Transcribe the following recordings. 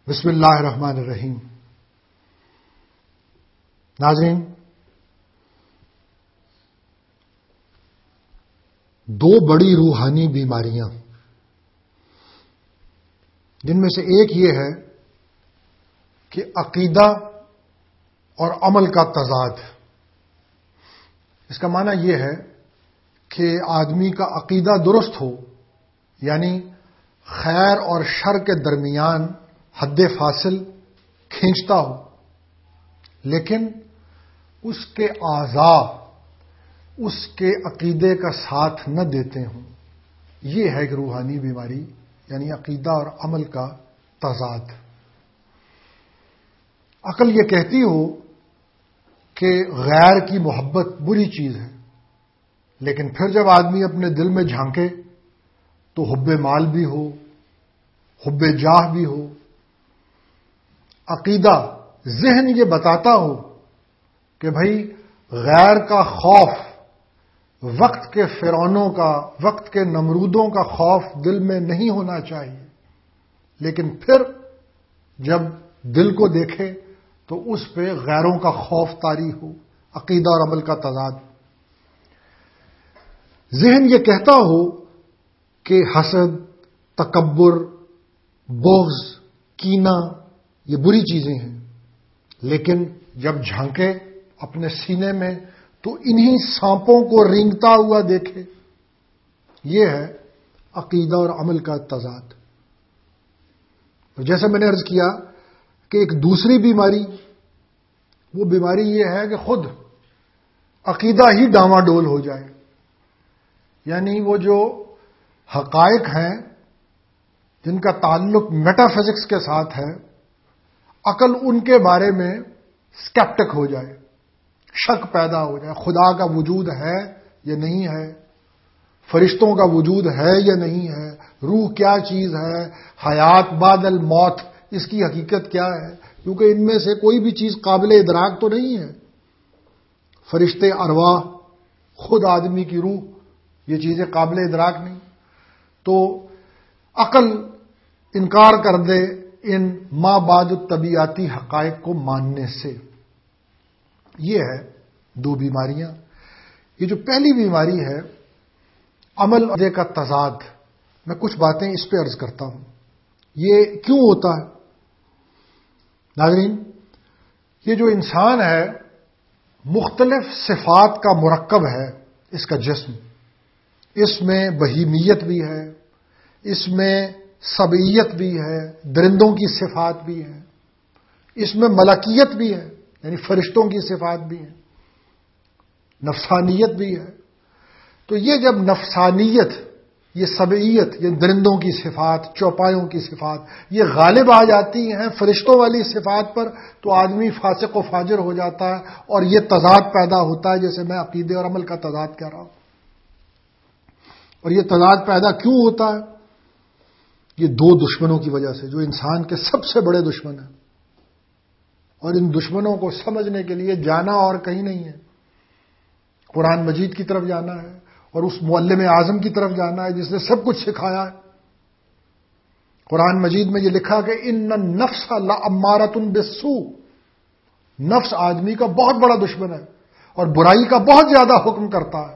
بسم اللہ الرحمن الرحیم۔ ناظرین، دو بڑی روحانی بیماریاں، جن میں سے ایک یہ ہے کہ عقیدہ اور عمل کا تضاد۔ اس کا معنی یہ ہے کہ آدمی کا عقیدہ درست ہو، یعنی خیر اور شر کے درمیان حد فاصل کھینچتا ہو، لیکن اس کے اعضاء اس کے عقیدے کا ساتھ نہ دیتے ہوں۔ یہ ہے ایک روحانی بیماری، یعنی عقیدہ اور عمل کا تضاد۔ عقل یہ کہتی ہو کہ غیر کی محبت بری چیز ہے، لیکن پھر جب آدمی اپنے دل میں جھانکے تو حب مال بھی ہو، حب جاہ بھی ہو۔ عقیدہ، ذہن یہ بتاتا ہو کہ بھائی غیر کا خوف، وقت کے فرعونوں کا، وقت کے نمرودوں کا خوف دل میں نہیں ہونا چاہیے، لیکن پھر جب دل کو دیکھے تو اس پہ غیروں کا خوف طاری ہو۔ عقیدہ اور عمل کا تضاد۔ ذہن یہ کہتا ہو کہ حسد، تکبر، بغض، کینہ یہ بری چیزیں ہیں، لیکن جب جھانکے اپنے سینے میں تو انہی سانپوں کو رینگتا ہوا دیکھے۔ یہ ہے عقیدہ اور عمل کا تضاد۔ اور جیسے میں نے عرض کیا کہ ایک دوسری بیماری، وہ بیماری یہ ہے کہ خود عقیدہ ہی ڈاواڈول ہو جائے، یعنی وہ جو حقائق ہیں جن کا تعلق میٹا فزکس کے ساتھ ہے، عقل ان کے بارے میں اسکیپٹک ہو جائے، شک پیدا ہو جائے۔ خدا کا وجود ہے یا نہیں ہے، فرشتوں کا وجود ہے یا نہیں ہے، روح کیا چیز ہے، حیات بعد الموت اس کی حقیقت کیا ہے، کیونکہ ان میں سے کوئی بھی چیز قابل ادراک تو نہیں ہے۔ فرشتے، ارواح، خود آدمی کی روح، یہ چیزیں قابل ادراک نہیں۔ تو عقل انکار کر دے ان ما بعد الطبیعاتی حقائق کو ماننے سے۔ یہ ہے دو بیماریاں۔ یہ جو پہلی بیماری ہے، عمل کا تضاد، میں کچھ باتیں اس پہ عرض کرتا ہوں۔ یہ کیوں ہوتا ہے؟ ناظرین، یہ جو انسان ہے مختلف صفات کا مرکب ہے، اس کا جسم، اس میں بہیمیت بھی ہے، اس میں سبعیت بھی ہے، درندوں کی صفات بھی ہے، اس میں ملکیت بھی ہے، یعنی فرشتوں کی صفات بھی ہے، نفسانیت بھی ہے۔ تو یہ جب نفسانیت، یہ سبعیت، یہ درندوں کی صفات، چوپایوں کی صفات، یہ غالب آ جاتی ہیں فرشتوں والی صفات پر، تو آدمی فاسق و فاجر ہو جاتا ہے، اور یہ تضاد پیدا ہوتا ہے، جیسے میں عقیدے اور عمل کا تضاد کہہ رہا ہوں۔ اور یہ تضاد پیدا کیوں ہوتا ہے؟ یہ دو دشمنوں کی وجہ سے، جو انسان کے سب سے بڑے دشمن ہیں، اور ان دشمنوں کو سمجھنے کے لیے جانا اور کہیں نہیں ہے، قرآن مجید کی طرف جانا ہے، اور اس معلم اعظم کی طرف جانا ہے جس نے سب کچھ سکھایا ہے۔ قرآن مجید میں یہ لکھا کہ ان النفس لامارۃ بالسوء، نفس آدمی کا بہت بڑا دشمن ہے اور برائی کا بہت زیادہ حکم کرتا ہے۔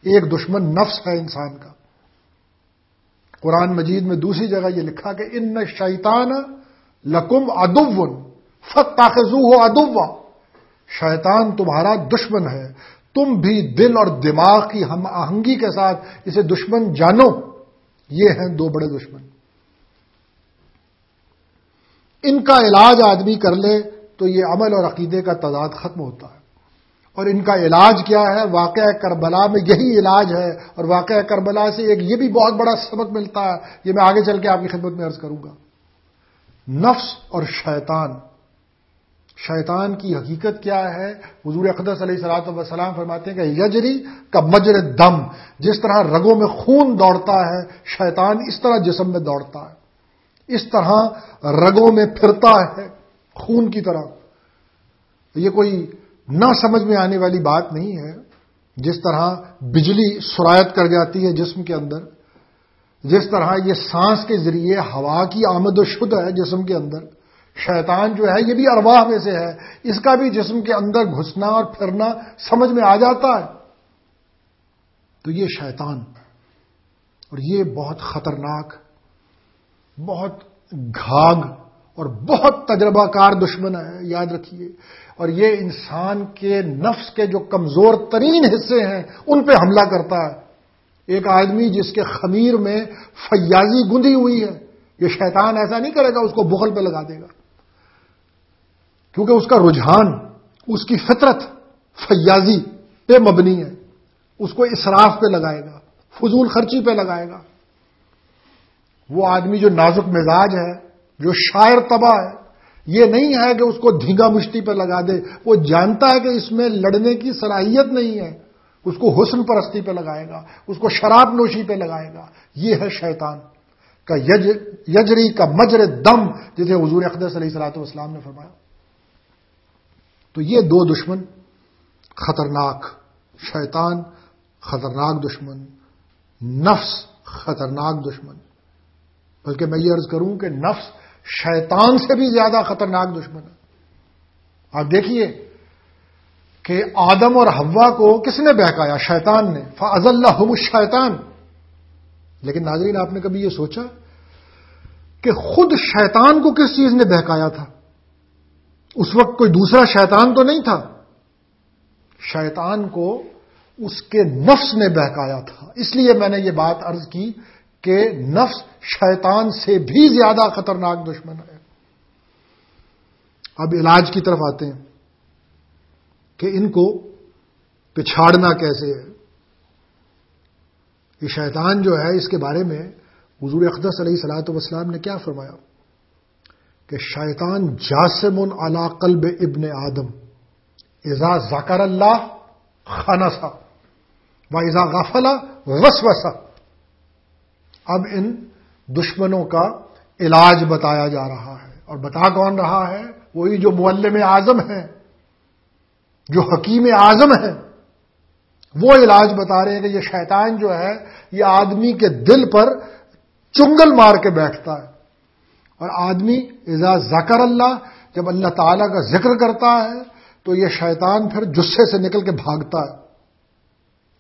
ایک دشمن نفس ہے انسان کا۔ قرآن مجید میں دوسری جگہ یہ لکھا کہ ان الشیطان لکم عدو فاتخذوہ عدوا، شیطان تمہارا دشمن ہے، تم بھی دل اور دماغ کی ہم آہنگی کے ساتھ اسے دشمن جانو۔ یہ ہیں دو بڑے دشمن۔ ان کا علاج آدمی کر لے تو یہ عمل اور عقیدے کا تضاد ختم ہوتا ہے۔ اور ان کا علاج کیا ہے؟ واقعہ کربلا میں یہی علاج ہے، اور واقعہ کربلا سے ایک یہ بھی بہت بڑا سبق ملتا ہے، یہ میں آگے چل کے آپ کی خدمت میں عرض کروں گا۔ نفس اور شیطان، شیطان کی حقیقت کیا ہے؟ حضور اقدس علیہ الصلوۃ والسلام فرماتے ہیں کہ یجری کا مجرى الدم، جس طرح رگوں میں خون دوڑتا ہے، شیطان اس طرح جسم میں دوڑتا ہے، اس طرح رگوں میں پھرتا ہے خون کی طرح۔ یہ کوئی نہ سمجھ میں آنے والی بات نہیں ہے۔ جس طرح بجلی سرایت کر جاتی ہے جسم کے اندر، جس طرح یہ سانس کے ذریعے ہوا کی آمد و شد ہے جسم کے اندر، شیطان جو ہے یہ بھی ارواح میں سے ہے، اس کا بھی جسم کے اندر گھسنا اور پھرنا سمجھ میں آ جاتا ہے. تو یہ شیطان، اور یہ بہت خطرناک، بہت گھاگ اور بہت تجربہ کار دشمن ہے، یاد رکھیے. اور یہ انسان کے نفس کے جو کمزور ترین حصے ہیں ان پہ حملہ کرتا ہے. ایک آدمی جس کے خمیر میں فیاضی گندی ہوئی ہے، یہ شیطان ایسا نہیں کرے گا اس کو بخل پہ لگا دے گا، کیونکہ اس کا رجحان، اس کی فطرت فیاضی پہ مبنی ہے. اس کو اسراف پہ لگائے گا، فضول خرچی پہ لگائے گا. وہ آدمی جو نازک مزاج ہے، جو شاعر طبع ہے، یہ نہیں ہے کہ اس کو دھینگا مشتی پہ لگا دے. وہ جانتا ہے کہ اس میں لڑنے کی صلاحیت نہیں ہے، اس کو حسن پرستی پہ لگائے گا، اس کو شراب نوشی پہ لگائے گا. یہ ہے شیطان کا یجری کا مجر دم، جسے حضور اقدس علیہ الصلوۃ والسلام نے فرمایا. تو یہ دو دشمن خطرناک، شیطان خطرناک دشمن، نفس خطرناک دشمن. بلکہ میں یہ عرض کروں کہ نفس شیطان سے بھی زیادہ خطرناک دشمن ہے. آپ دیکھیے کہ آدم اور حوا کو کس نے بہکایا؟ شیطان نے. فَأَزَلَّهُمُ الشَّيْطَانُ. لیکن ناظرین، آپ نے کبھی یہ سوچا کہ خود شیطان کو کس چیز نے بہکایا تھا؟ اس وقت کوئی دوسرا شیطان تو نہیں تھا. شیطان کو اس کے نفس نے بہکایا تھا. اس لیے میں نے یہ بات عرض کی کہ نفس شیطان سے بھی زیادہ خطرناک دشمن ہے. اب علاج کی طرف آتے ہیں کہ ان کو پچھاڑنا کیسے ہے. یہ شیطان جو ہے، اس کے بارے میں حضور اقدس علیہ الصلوۃ والسلام نے کیا فرمایا کہ شیطان جاسم علی قلب ابن آدم اذا ذکر اللہ خنس و اذا غفل وسوس. اب ان دشمنوں کا علاج بتایا جا رہا ہے، اور بتا کون رہا ہے؟ وہی جو معلم اعظم ہیں، جو حکیم اعظم ہیں. وہ علاج بتا رہے ہیں کہ یہ شیطان جو ہے یہ آدمی کے دل پر چنگل مار کے بیٹھتا ہے. اور آدمی اذا ذکر اللہ، جب اللہ تعالیٰ کا ذکر کرتا ہے تو یہ شیطان پھر جسے سے نکل کے بھاگتا ہے.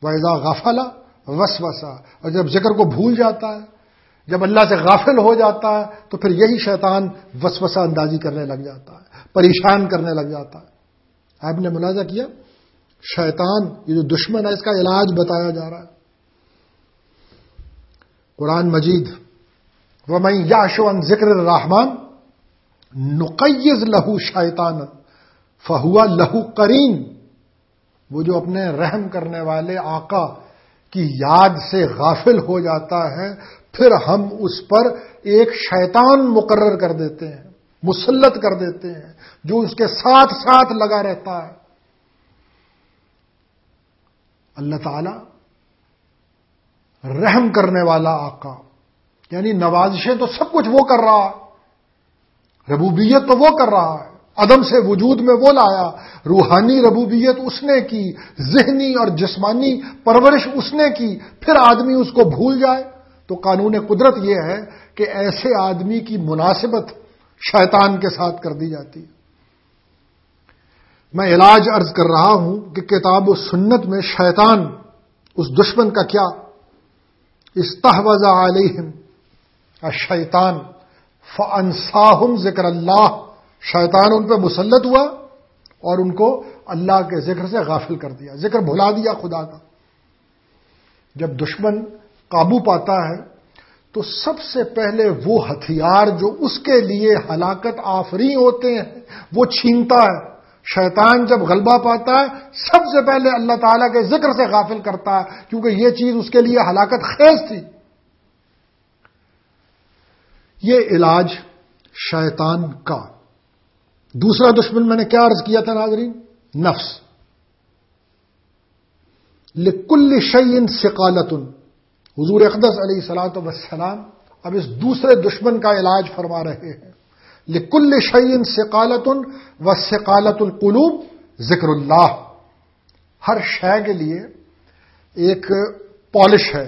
وَإِذَا غَفَلَ وَسْوَسَ. اور جب ذکر کو بھول جاتا ہے، جب اللہ سے غافل ہو جاتا ہے، تو پھر یہی شیطان وسوسہ اندازی کرنے لگ جاتا ہے، پریشان کرنے لگ جاتا ہے. آپ نے ملاحظہ کیا؟ شیطان یہ جو دشمن ہے، اس کا علاج بتایا جا رہا ہے. قرآن مجید وَمَن يَعْشُ عَن ذِكْرِ الرَّحْمَنِ نُقَيِّضْ لَهُ شَيْطَانًا فَهُوَ لَهُ قَرِينٌ. وہ جو اپنے رحم کرنے والے آقا کی یاد سے غافل ہو جاتا ہے، پھر ہم اس پر ایک شیطان مقرر کر دیتے ہیں، مسلط کر دیتے ہیں، جو اس کے ساتھ ساتھ لگا رہتا ہے. اللہ تعالی رحم کرنے والا آقا، یعنی نوازشیں تو سب کچھ وہ کر رہا ہے، ربوبیت تو وہ کر رہا ہے، عدم سے وجود میں وہ لایا، روحانی ربوبیت اس نے کی، ذہنی اور جسمانی پرورش اس نے کی. پھر آدمی اس کو بھول جائے تو قانون قدرت یہ ہے کہ ایسے آدمی کی مناسبت شیطان کے ساتھ کر دی جاتی ہے. میں علاج عرض کر رہا ہوں کہ کتاب و سنت میں شیطان اس دشمن کا کیا؟ استحوذ علیہم الشیطان فانساہم ذکر اللہ. شیطان ان پہ مسلط ہوا اور ان کو اللہ کے ذکر سے غافل کر دیا، ذکر بھلا دیا خدا کا. جب دشمن قابو پاتا ہے تو سب سے پہلے وہ ہتھیار جو اس کے لیے ہلاکت آفریں ہوتے ہیں وہ چھینتا ہے. شیطان جب غلبہ پاتا ہے سب سے پہلے اللہ تعالیٰ کے ذکر سے غافل کرتا ہے، کیونکہ یہ چیز اس کے لیے ہلاکت خیز تھی. یہ علاج شیطان کا. دوسرا دشمن میں نے کیا عرض کیا تھا ناظرین؟ نفس. لکل شیء ثقالۃ. حضور اقدس علیہ الصلوۃ والسلام اب اس دوسرے دشمن کا علاج فرما رہے ہیں. لکل شیء ثقالۃ وثقالۃ القلوب ذکر اللہ. ہر شے کے لیے ایک پالش ہے،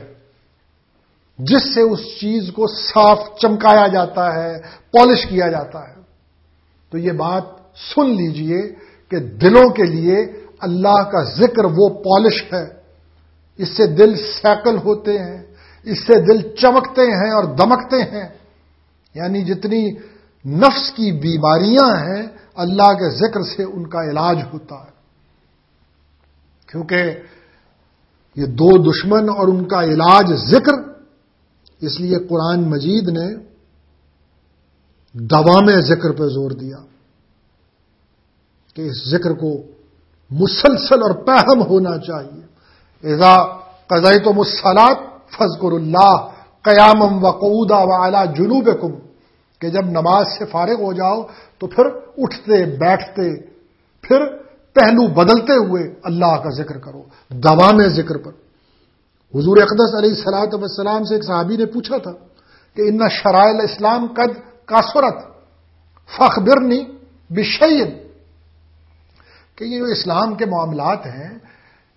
جس سے اس چیز کو صاف چمکایا جاتا ہے، پالش کیا جاتا ہے۔ تو یہ بات سن لیجئے کہ دلوں کے لیے اللہ کا ذکر وہ پالش ہے، اس سے دل سیکل ہوتے ہیں، اس سے دل چمکتے ہیں اور دمکتے ہیں۔ یعنی جتنی نفس کی بیماریاں ہیں، اللہ کے ذکر سے ان کا علاج ہوتا ہے، کیونکہ یہ دو دشمن اور ان کا علاج ذکر، اس لیے قرآن مجید نے دوام ذکر پہ زور دیا کہ اس ذکر کو مسلسل اور پہم ہونا چاہیے۔ اذا قضیتم الصلاۃ فاذکروا اللہ قیاما وقعودا وعلی جنوبکم، کہ جب نماز سے فارغ ہو جاؤ تو پھر اٹھتے بیٹھتے پھر پہلو بدلتے ہوئے اللہ کا ذکر کرو، دوام ذکر پر۔ حضور اقدس علیہ الصلوۃ والسلام سے ایک صحابی نے پوچھا تھا کہ ان شرائع الاسلام قد کثرت فاخبرنی بشیء، کہ یہ جو اسلام کے معاملات ہیں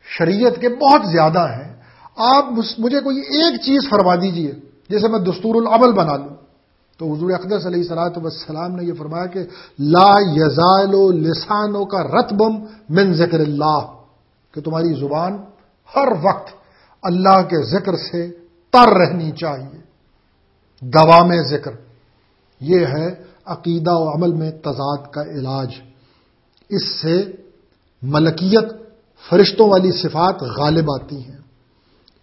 شریعت کے بہت زیادہ ہیں، آپ مجھے کوئی ایک چیز فرما دیجئے جیسے میں دستور العمل بنا لوں۔ تو حضور اقدس علیہ الصلوۃ والسلام نے یہ فرمایا کہ لا یزال لسانوں کا رطبم من ذکر اللہ، کہ تمہاری زبان ہر وقت اللہ کے ذکر سے تر رہنی چاہیے، دوام ذکر۔ یہ ہے عقیدہ و عمل میں تضاد کا علاج۔ اس سے ملکیت، فرشتوں والی صفات غالب آتی ہیں،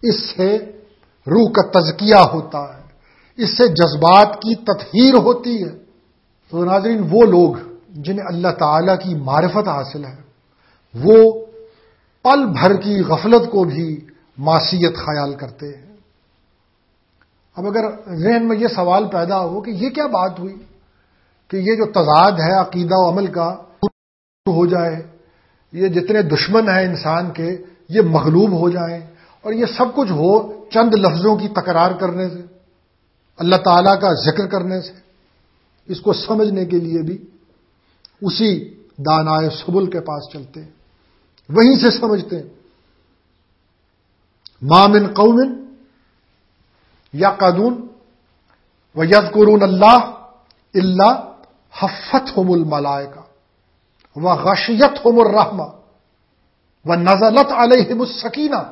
اس سے روح کا تزکیہ ہوتا ہے، اس سے جذبات کی تطہیر ہوتی ہے۔ تو ناظرین، وہ لوگ جنہیں اللہ تعالی کی معرفت حاصل ہے وہ پل بھر کی غفلت کو بھی معصیت خیال کرتے ہیں۔ اب اگر ذہن میں یہ سوال پیدا ہو کہ یہ کیا بات ہوئی کہ یہ جو تضاد ہے عقیدہ و عمل کا ہو جائے، یہ جتنے دشمن ہیں انسان کے یہ مغلوب ہو جائیں، اور یہ سب کچھ ہو چند لفظوں کی تکرار کرنے سے، اللہ تعالیٰ کا ذکر کرنے سے۔ اس کو سمجھنے کے لیے بھی اسی دانائے سبل کے پاس چلتے ہیں، وہیں سے سمجھتے ہیں۔ ما من قوم یقعدون ویذکرون اللہ الا حفتہم الملائکہ وغشیتہم الرحمہ ونزلت علیہم السکینہ۔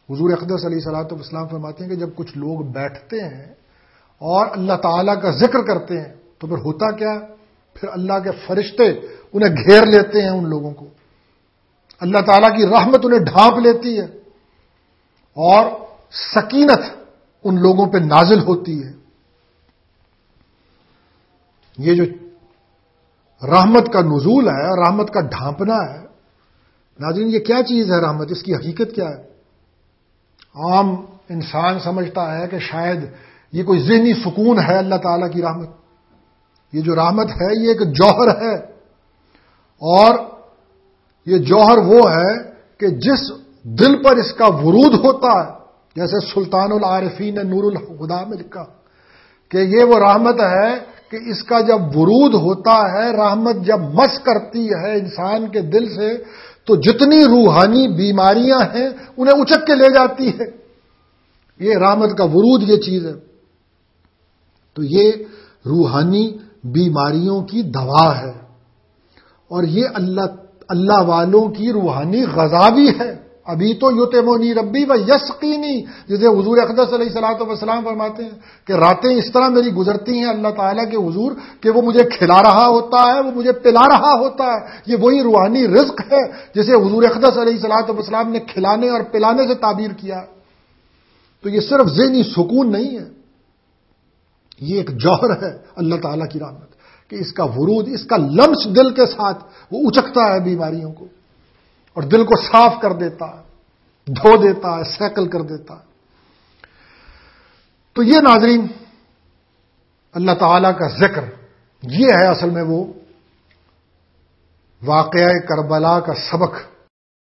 حضور اقدس علیہ الصلوۃ والسلام فرماتے ہیں کہ جب کچھ لوگ بیٹھتے ہیں اور اللہ تعالیٰ کا ذکر کرتے ہیں تو پھر ہوتا کیا؟ پھر اللہ کے فرشتے انہیں گھیر لیتے ہیں، ان لوگوں کو اللہ تعالیٰ کی رحمت انہیں ڈھانپ لیتی ہے اور سکینت ان لوگوں پہ نازل ہوتی ہے۔ یہ جو رحمت کا نزول ہے، رحمت کا ڈھانپنا ہے، ناظرین یہ کیا چیز ہے رحمت؟ اس کی حقیقت کیا ہے؟ عام انسان سمجھتا ہے کہ شاید یہ کوئی ذہنی سکون ہے اللہ تعالیٰ کی رحمت۔ یہ جو رحمت ہے یہ ایک جوہر ہے، اور یہ جوہر وہ ہے کہ جس دل پر اس کا ورود ہوتا ہے، جیسے سلطان العارفین نے نور الہدیٰ میں لکھا کہ یہ وہ رحمت ہے کہ اس کا جب ورود ہوتا ہے، رحمت جب مس کرتی ہے انسان کے دل سے تو جتنی روحانی بیماریاں ہیں انہیں اچک کے لے جاتی ہے۔ یہ رحمت کا ورود یہ چیز ہے۔ تو یہ روحانی بیماریوں کی دوا ہے، اور یہ اللہ والوں کی روحانی غذا بھی ہے۔ ابھی تو یطعمنی ربی و یسقینی، جسے حضور اقدس علیہ الصلوۃ والسلام فرماتے ہیں کہ راتیں اس طرح میری گزرتی ہیں اللہ تعالیٰ کے حضور کہ وہ مجھے کھلا رہا ہوتا ہے، وہ مجھے پلا رہا ہوتا ہے۔ یہ وہی روحانی رزق ہے جسے حضور اقدس علیہ الصلوۃ والسلام نے کھلانے اور پلانے سے تعبیر کیا۔ تو یہ صرف ذہنی سکون نہیں ہے، یہ ایک جوہر ہے اللہ تعالیٰ کی رحمت کہ اس کا ورود، اس کا لمس دل کے ساتھ وہ اچکتا ہے بیماریوں کو اور دل کو صاف کر دیتا ہے، دھو دیتا ہے، سیکل کر دیتا ہے۔ تو یہ ناظرین اللہ تعالیٰ کا ذکر، یہ ہے اصل میں وہ واقعہ کربلا کا سبق